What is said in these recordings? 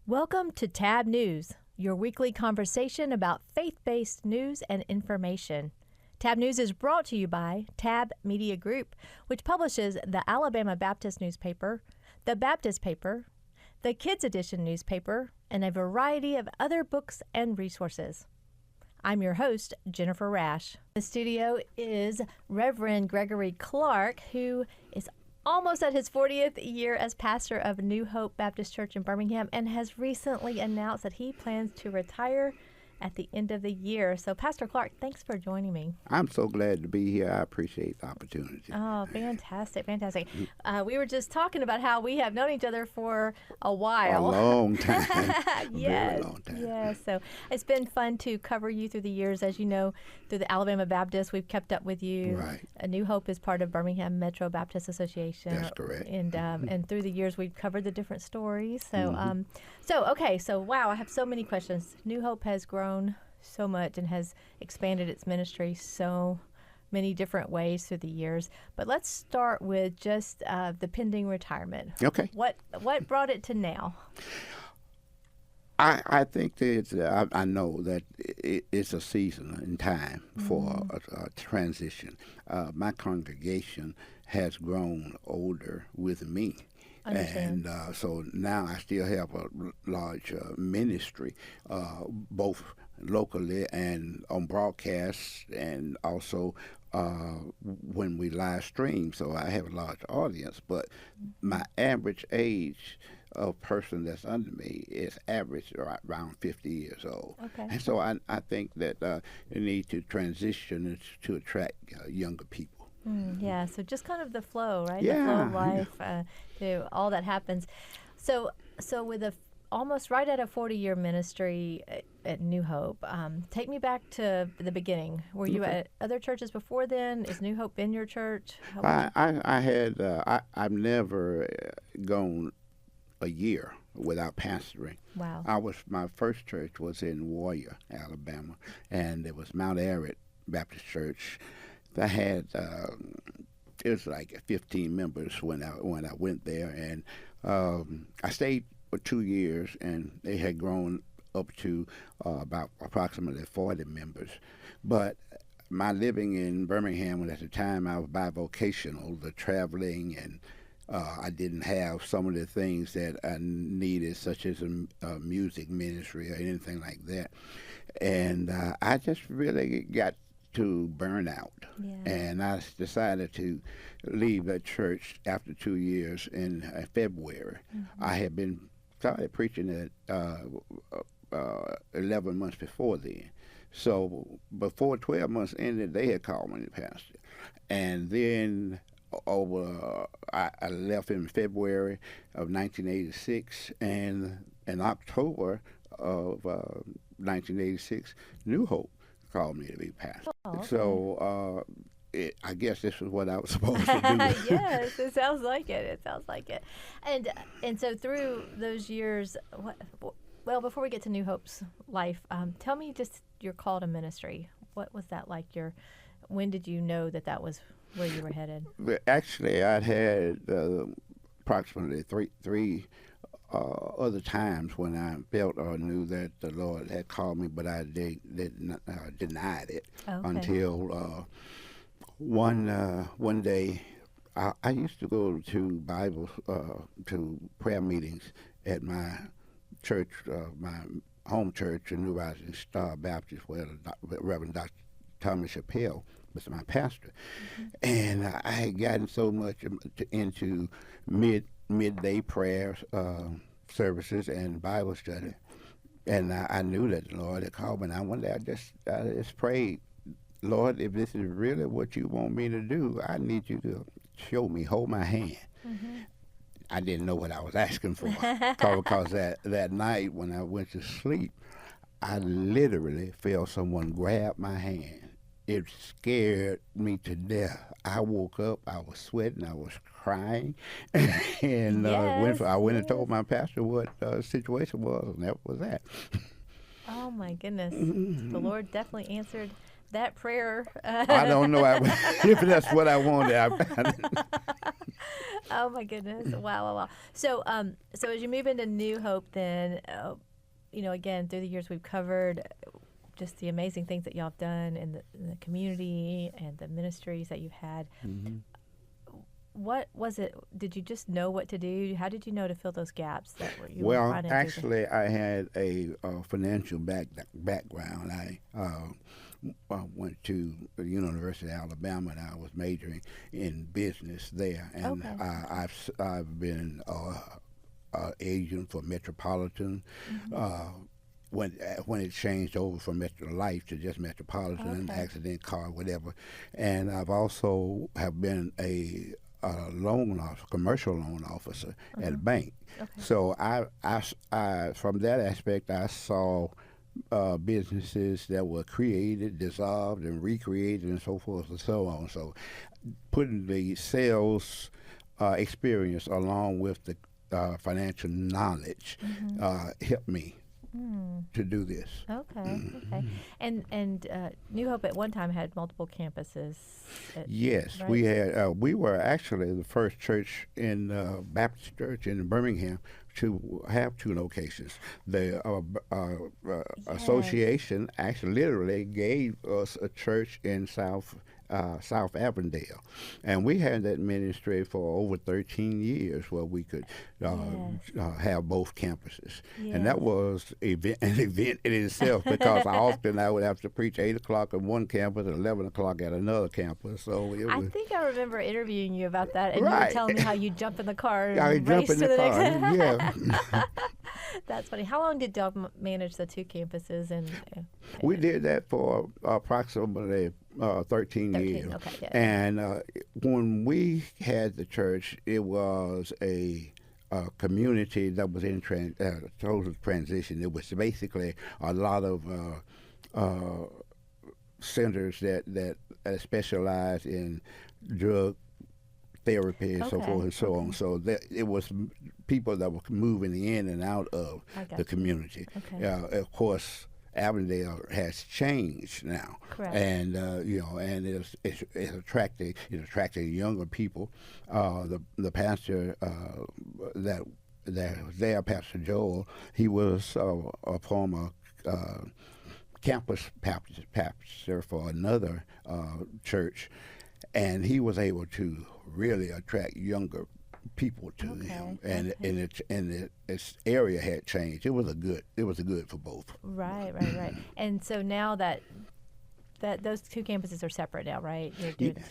Welcome to Tab News, your weekly conversation about faith-based news and information. Tab News is brought to you by Tab Media Group, which publishes the Alabama Baptist newspaper, the Baptist paper, the Kids Edition newspaper, and a variety of other books and resources. I'm your host, Jennifer Rash. The studio is Reverend Gregory Clarke, who is almost at his 40th year as pastor of New Hope Baptist Church in Birmingham and has recently announced that he plans to retire at the end of the year. So, Pastor Clarke, thanks for joining me. I'm so glad to be here. I appreciate the opportunity. Oh, fantastic, fantastic. We were just talking about how we have known each other for a while. A long time. Yes, very long time. Yes. So it's been fun to cover you through the years. As you know, through the Alabama Baptist, we've kept up with you. Right. New Hope is part of Birmingham Metro Baptist Association. That's correct. And through the years, we've covered the different stories. So, so wow, I have so many questions. New Hope has grown so much and has expanded its ministry so many different ways through the years. But let's start with just the pending retirement. Okay. What brought it to now? I think that I know that it's a season in time for a transition. My congregation has grown older with me. Understand. And so now I still have a large ministry, both locally and on broadcast, and also when we live stream. So I have a large audience, but my average age of person that's under me is average around 50 years old. Okay. And so I think that you need to transition to attract younger people. Yeah, so just kind of the flow, right? Yeah. The flow of life, to all that happens. So with almost right at a 40-year ministry at New Hope, take me back to the beginning. Were you at other churches before then? Is New Hope in your church? I've never gone a year without pastoring. Wow. My first church was in Warrior, Alabama, and it was Mount Arad Baptist Church. I had it was like 15 members when I went there, and I stayed for 2 years, and they had grown up to about approximately 40 members. But my living in Birmingham, and at the time I was bivocational, the traveling, and I didn't have some of the things that I needed, such as a music ministry or anything like that. And I just really got to burn out. Yeah. And I decided to leave that church after 2 years in February. I had started preaching it 11 months before then. So before 12 months ended, they had called me to pastor. And then I left in February of 1986, and in October of 1986, New Hope called me to be pastor. Oh, okay. So I guess this is what I was supposed to do. Yes, it sounds like it. It sounds like it. And so through those years, well, before we get to New Hope's life, tell me just your call to ministry. What was that like? When did you know that was where you were headed? Actually, I'd had approximately three other times when I felt or knew that the Lord had called me, but I denied it until one day. I used to go to to prayer meetings at my church, my home church in New Rising Star Baptist, where Reverend Dr. Thomas Chappelle was my pastor. And I had gotten so much into midday prayer services and Bible study, and I knew that the Lord had called me. And one day I just prayed, Lord, if this is really what you want me to do, I need you to show me, hold my hand. I didn't know what I was asking for, because that night when I went to sleep, I literally felt someone grab my hand. It scared me to death. I woke up, I was sweating, I was crying, and I went and told my pastor what the situation was, and that was that. Oh my goodness. The Lord definitely answered that prayer. I don't know if that's what I wanted. Oh my goodness! Wow. So, so as you move into New Hope, then, again through the years we've covered just the amazing things that y'all have done in the community and the ministries that you've had. Mm-hmm. What was it? Did you just know what to do? How did you know to fill those gaps that you were Well, finding? actually, I had a financial background. I went to the University of Alabama, and I was majoring in business there. And Okay. I've been agent for Metropolitan. When it changed over from Metro Life to just Metropolitan, Okay. accident car, whatever, and I've also have been a commercial loan officer at a bank. Okay. So I from that aspect, I saw businesses that were created, dissolved, and recreated, and so forth and so on. So putting the sales experience along with the financial knowledge helped me to do this. Okay. And New Hope at one time had multiple campuses. Yes, right? we had. We were actually the first church in Baptist Church in Birmingham to have two locations. The association actually literally gave us a church in South Avondale, and we had that ministry for over 13 years, where we could have both campuses, and that was an event in itself, because I would have to preach 8 o'clock at one campus and 11 o'clock at another campus. So I think I remember interviewing you about that, and you were Right. telling me how you jump in the car and I race jump in to the car. next. Yeah. That's funny. How long did y'all manage the two campuses? And We did that for approximately 13 years. Okay. Yeah. And when we had the church, it was a community that was in total transition. It was basically a lot of centers that specialize in drug therapy and so forth and so on. So it was people that were moving in and out of the community. Okay. Of course, Avondale has changed now, Correct. and and it's attracting younger people. The pastor that was there, Pastor Joel, he was a former campus pastor for another church, and he was able to really attract younger people to him, and its area had changed. It was a good for both. Right. And so now that those two campuses are separate now, right? You're doing,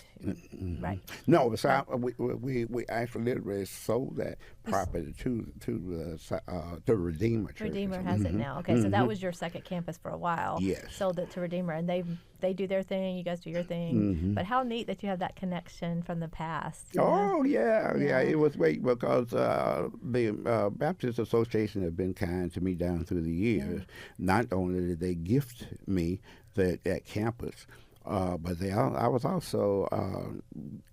right. No, so we actually literally sold that property to Redeemer Church. Redeemer has it now. Okay, so that was your second campus for a while. Yes. Sold it to Redeemer, and they do their thing. You guys do your thing. But how neat that you have that connection from the past. Oh yeah. It was great, because the Baptist Association has been kind to me down through the years. Not only did they gift me that campus, but I was also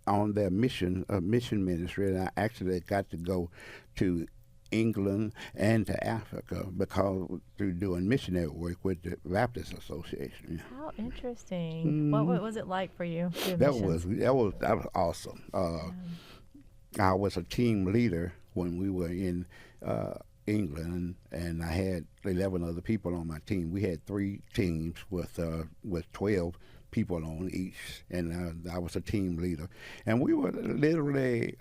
on their mission ministry, and I actually got to go to England and to Africa because through doing missionary work with the Baptist Association. How interesting! What was it like for you? That was awesome. I was a team leader when we were in England, and I had 11 other people on my team. We had 3 teams with 12 people on each, and I was a team leader. And we would literally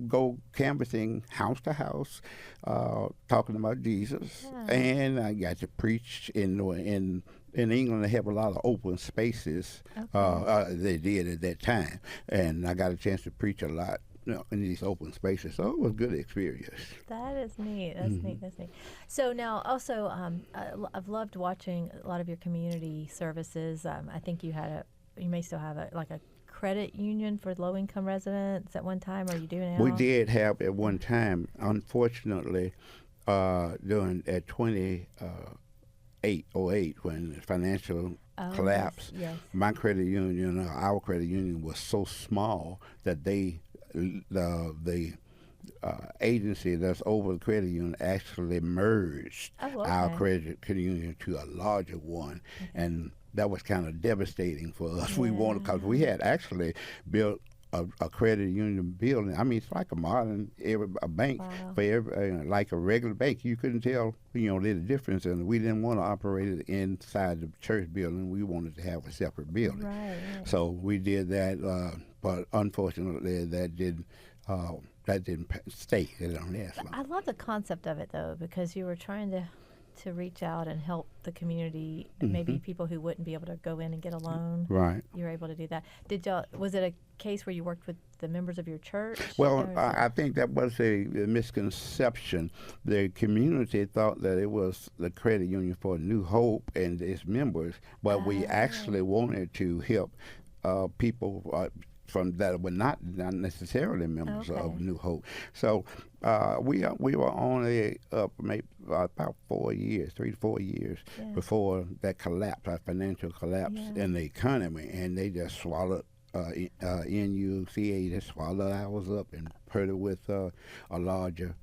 go canvassing house to house, talking about Jesus. And I got to preach in England. They have a lot of open spaces. They did at that time, and I got a chance to preach a lot in these open spaces. So it was a good experience. That is neat. That's neat. So now also, I've loved watching a lot of your community services. I think you may still have a credit union for low-income residents at one time. Are you doing now? We did have at one time. Unfortunately, during 2008, when the financial collapse, yes. my credit union, our credit union, was so small that the agency that's over the credit union actually merged our credit union to a larger one, and that was kind of devastating for us. We wanted, because we had actually built a credit union building. I mean, it's like a modern a bank Wow. for every, like a regular bank. You couldn't tell, the difference, and we didn't want to operate it inside the church building. We wanted to have a separate building. Right. So we did that, but unfortunately, that didn't stay. It didn't last long. I love the concept of it though, because you were trying to reach out and help the community, maybe people who wouldn't be able to go in and get a loan. Right. You were able to do that. Was it a case where you worked with the members of your church? Well, I think that was a misconception. The community thought that it was the credit union for New Hope and its members, but we actually wanted to help people from that were not necessarily members of New Hope. So we were only up maybe about 4 years, 3 to 4 years before that collapse, our financial collapse in the economy, and they just swallowed. NUCA just swallowed ours up and put it with a larger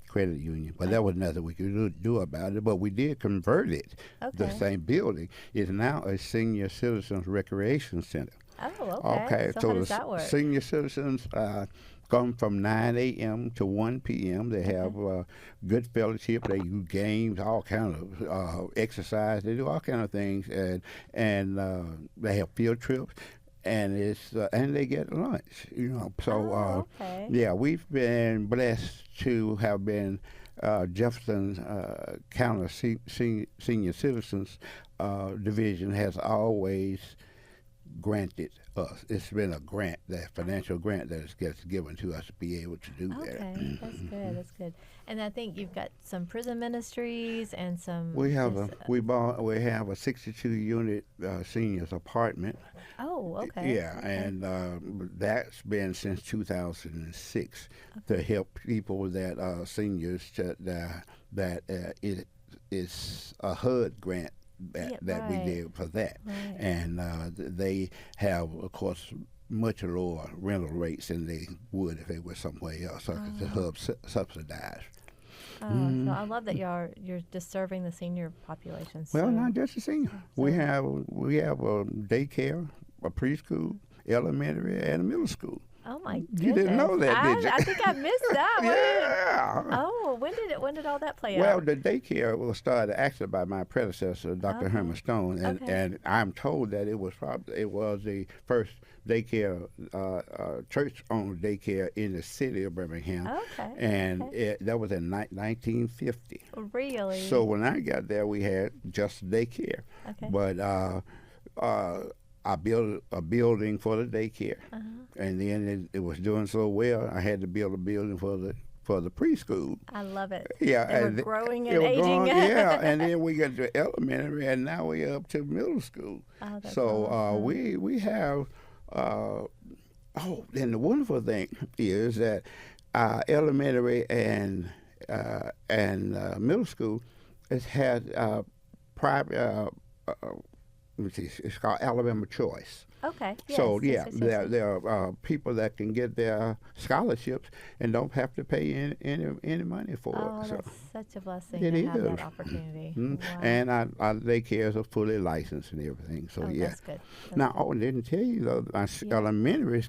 credit union. But that was nothing we could do about it. But we did convert it. The same building is now a senior citizens recreation center. Oh, okay. So how does that work? Senior citizens come from 9 a.m. to 1 p.m. They have good fellowship. They do games, all kind of exercise. They do all kind of things, and they have field trips. And and they get lunch, So we've been blessed to have been Jefferson County Senior Citizens Division has always granted us. It's been a grant, that financial grant that gets given to us to be able to do that. Okay, that's good. That's good. And I think you've got some prison ministries and some. We have a 62 unit seniors apartment. Oh, okay. Yeah, and that's been since 2006 to help people that are seniors that it is a HUD grant that we did for that. Right. And they have, of course, much lower rental rates than they would if they were somewhere else, because the HUD subsidized. So I love that you're just serving the senior population. Well, not just the senior. We have a daycare, a preschool, elementary, and a middle school. Oh my goodness! You didn't know that, did you? I think I missed that one. Yeah. Oh, when did all that play Well, out? the daycare was started actually by my predecessor, Dr. Herman Stone, and I'm told that it was the first daycare, church-owned daycare in the city of Birmingham. Okay. And that was in 1950. Really? So when I got there, we had just daycare. Okay. But I built a building for the daycare, and then it was doing so well, I had to build a building for the preschool. I love it. Yeah, and we're growing and aging. And then we got to elementary, and now we're up to middle school. Oh, that's so awesome. we have. And the wonderful thing is that elementary and middle school has had private. It's called Alabama Choice. Okay. Yes, So yes. there are people that can get their scholarships and don't have to pay any money for it. So That's such a blessing it to have is. that opportunity. Wow. And our daycares are fully licensed and everything. So That's good. Now, I didn't tell you though, our elementary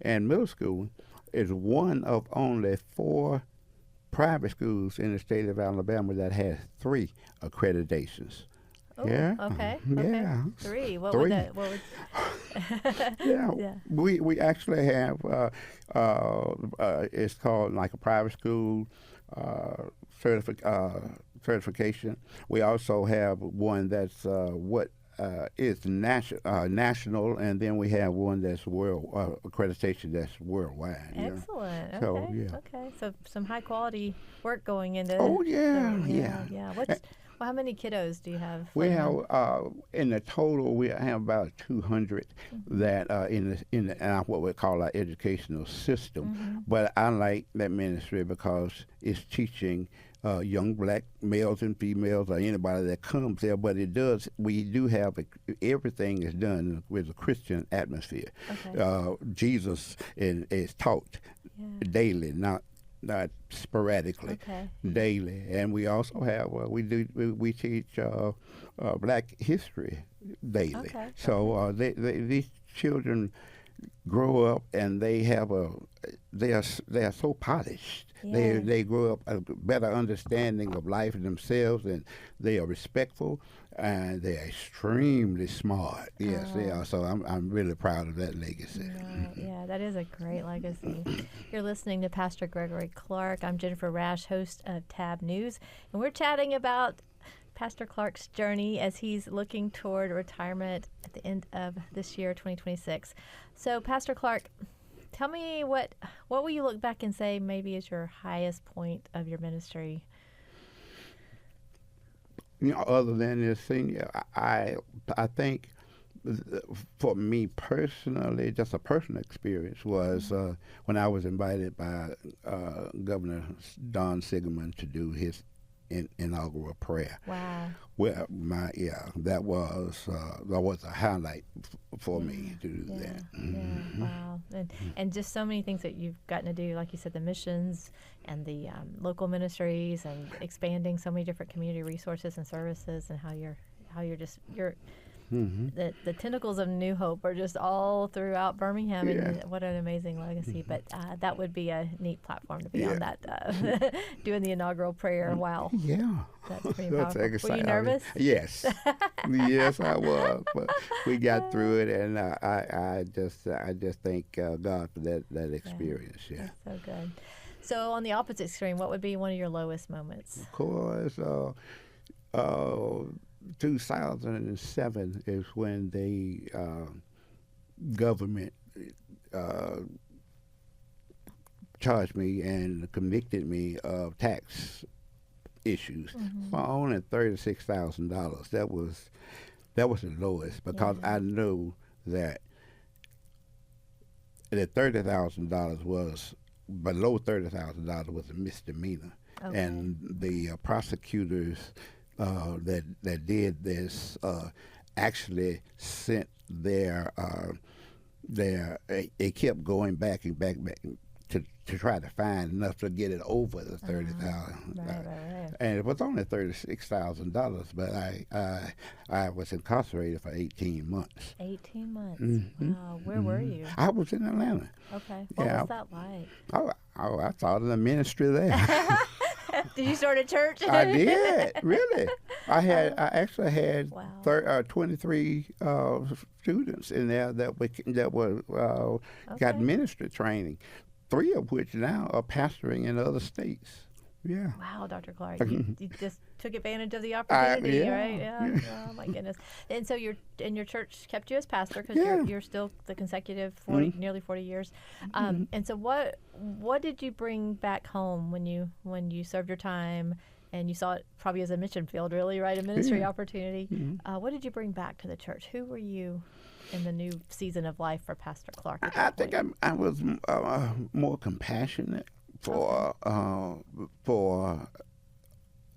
and middle school is one of only 4 private schools in the state of Alabama that has 3 accreditations. Oh, Yeah. Okay. Yeah. 3. What 3. would that? What would? Yeah. We actually have it's called like a private school certification. We also have one that's is national, and then we have one that's world accreditation that's worldwide. Excellent. So, Okay. Okay. So some high quality work going into. Oh yeah. Well, how many kiddos do you have? We have in the total we have about 200 that in what we call our educational system. But I like that ministry because it's teaching young black males and females or anybody that comes there. But we do have everything is done with a Christian atmosphere. Okay. Jesus is taught daily, not sporadically, daily. And we also have we teach Black history daily. Okay. So these children grow up and they are so polished. Yeah. They grow up a better understanding of life and themselves, and they are respectful, and they're extremely smart. Yes, they are. So I'm really proud of that legacy. Yeah, that is a great legacy. You're listening to Pastor Gregory Clarke. I'm Jennifer Rash, host of Tab News, and we're chatting about Pastor Clarke's journey as he's looking toward retirement at the end of this year, 2026. So, Pastor Clarke, tell me what will you look back and say maybe is your highest point of your ministry? Other than this thing, I think for me personally, just a personal experience was when I was invited by Governor Don Sigelman to do his inaugural prayer. Wow. Well, that was a highlight for me to do that. Yeah, wow. And just so many things that you've gotten to do, like you said, the missions and the local ministries and expanding so many different community resources and services, and how you're the tentacles of New Hope are just all throughout Birmingham, and what an amazing legacy. But that would be a neat platform to be on that, doing the inaugural prayer. Wow. Yeah. That's pretty powerful. Were you nervous? Yes. Yes, I was. But we got through it, and I just thank God for that experience. Yeah. That's so good. So on the opposite extreme, what would be one of your lowest moments? Of course, 2007 is when the government charged me and convicted me of tax issues for only $36,000. That was the lowest, because I knew that $30,000 was below $30,000 was a misdemeanor, and the prosecutors that did this actually sent it kept going back and back to try to find enough to get it over the $30,000. Right. And it was only $36,000, but I was incarcerated for 18 months. 18 months. Wow. Where were you? I was in Atlanta. Okay. What was that like? I thought of the ministry there. Did you start a church? I did, really. I actually had 23 students in there that were got ministry training, 3 of which now are pastoring in other states. Yeah. Wow, Dr. Clarke, you just took advantage of the opportunity, right? Yeah. Oh my goodness. And so your church kept you as pastor, because you're still the consecutive nearly 40 years. And so what did you bring back home when you served your time, and you saw it probably as a mission field, really, right? A ministry opportunity. What did you bring back to the church? Who were you in the new season of life for Pastor Clarke? I think I was more compassionate for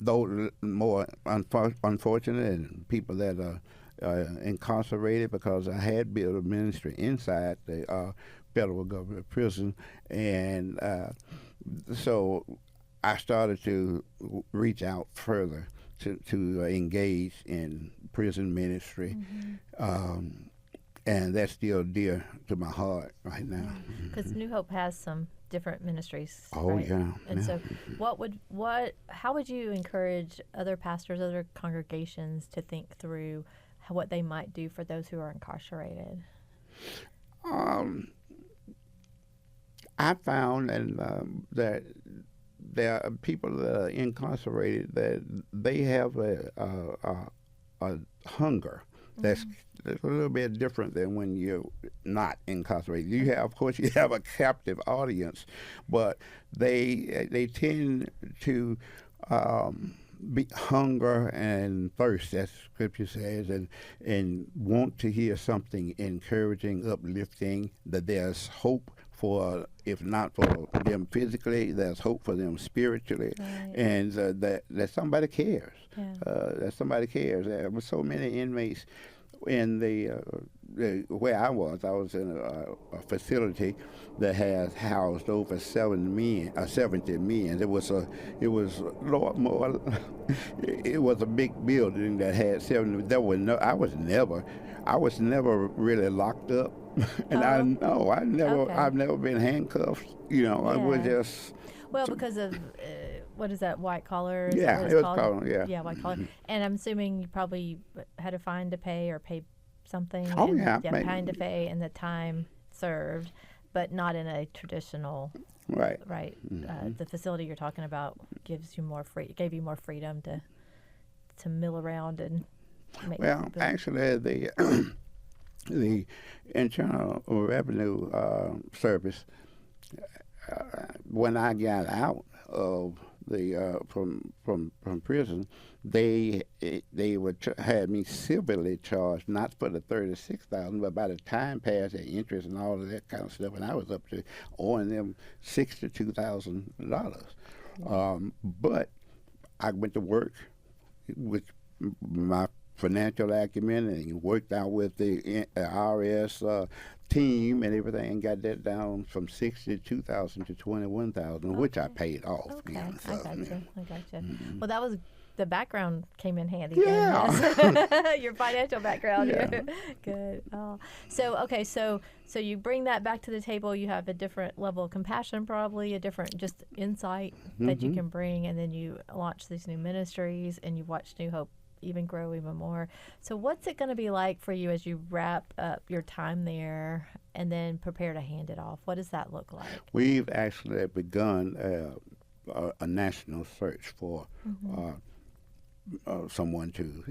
those more unfortunate and people that are incarcerated, because I had built a ministry inside the federal government prison, and so I started to reach out further to engage in prison ministry, and that's still dear to my heart right now. Because New Hope has some different ministries. Oh, right? yeah. And so how would you encourage other pastors, other congregations to think through what they might do for those who are incarcerated? I found that there are people that are incarcerated that they have a hunger that's a little bit different than when you're not incarcerated. You have a captive audience, but they tend to be hunger and thirst, as Scripture says, and want to hear something encouraging, uplifting, that there's hope for, if not for them physically, there's hope for them spiritually, and that somebody cares. That somebody cares. There were so many inmates in where I was in a facility that has housed over 70 men. It was a lot more. It was a big building that had 70. I was never really locked up, and I've never been handcuffed. I was Yeah. just. Well, because of what is that, white collar? Is Yeah, that what it it's was called? called, Yeah, white collar. And I'm assuming you probably had a fine to pay or pay something. Oh, and, yeah, fine to pay and the time served, but not in a traditional. Right. Right. The facility you're talking about gave you more freedom to mill around and make. Well, actually, the Internal Revenue Service, when I got out of the from prison, they had me civilly charged, not for the $36,000, but by the time passed, the interest and all of that kind of stuff, and I was up to owing them $62,000. But I went to work with my financial acumen and worked out with the IRS team and everything, and got that down from $62,000 to $21,000, which I paid off. Okay, I got you. Mm-hmm. Well, that was the background came in handy. Yeah. Then. Your financial background. Yeah. Good. Oh, so you bring that back to the table. You have a different level of compassion, probably a different just insight that you can bring, and then you launch these new ministries, and you watch New Hope even grow even more. So what's it going to be like for you as you wrap up your time there and then prepare to hand it off? What does that look like? We've actually begun a national search for someone to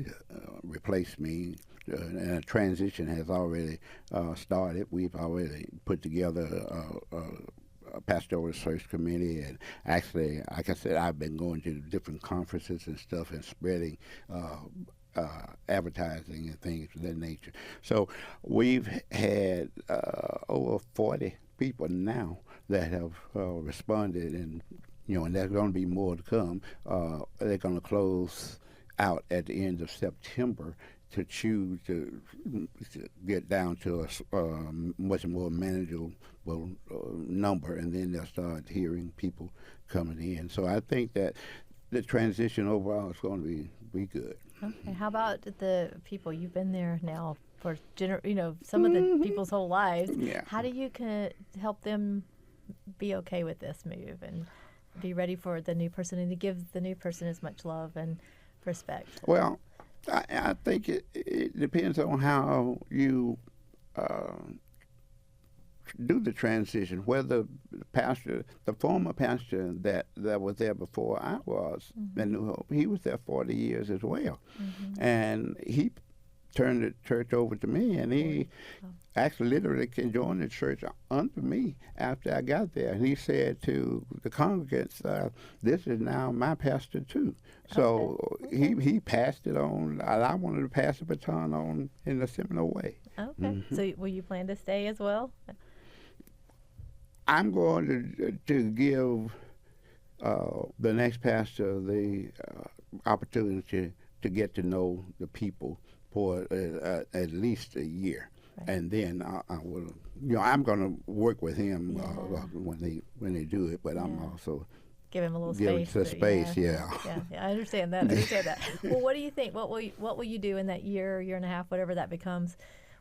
replace me, and a transition has already started. We've already put together a pastoral search committee, and actually, like I said, I've been going to different conferences and stuff and spreading advertising and things of that nature. So we've had over 40 people now that have responded, and and there's going to be more to come. They're going to close out at the end of September to choose to get down to a much more manageable number, and then they'll start hearing people coming in. So I think that the transition overall is going to be good. Okay. How about the people? You've been there now for some of the people's whole lives. Yeah. How do you help them be okay with this move and be ready for the new person, and to give the new person as much love and respect? Well, I think it depends on how you do the transition. Whether the former pastor that was there before I was in New Hope, he was there 40 years as well, and he turned the church over to me, and he actually literally can join the church under me after I got there. And he said to the congregants, this is now my pastor too. So he passed it on, and I wanted to pass the baton on in a similar way. Okay. So will you plan to stay as well? I'm going to give the next pastor the opportunity to get to know the people for at least a year, and then I will. I'm going to work with him when they do it, but I'm also give him a little space. Yeah, I understand that. Well, what do you think? What will you do in that year and a half, whatever that becomes?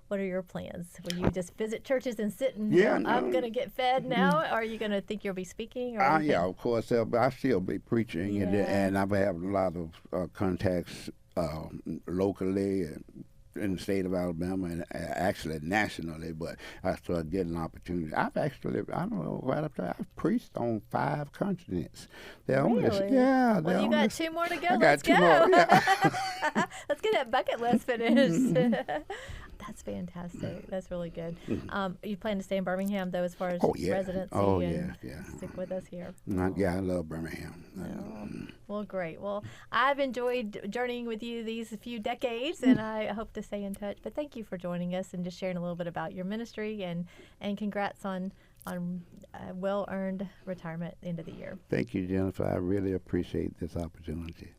What are your plans? Will you just visit churches and sit and I'm going to get fed now? Or are you going to think you'll be speaking? Or yeah, of course. I still be preaching, and I have a lot of contacts locally and in the state of Alabama, and actually nationally, but I started getting opportunities. I don't know, right up there, I've preached on 5 continents. Really? Well, you got 2 more to go. Let's go. More, yeah. Let's get that bucket list finished. That's fantastic. That's really good. You plan to stay in Birmingham, though, as far as residency? Stick with us here. I love Birmingham. Well, great. Well, I've enjoyed journeying with you these few decades, and I hope to stay in touch. But thank you for joining us and just sharing a little bit about your ministry, and congrats on well-earned retirement at the end of the year. Thank you, Jennifer. I really appreciate this opportunity.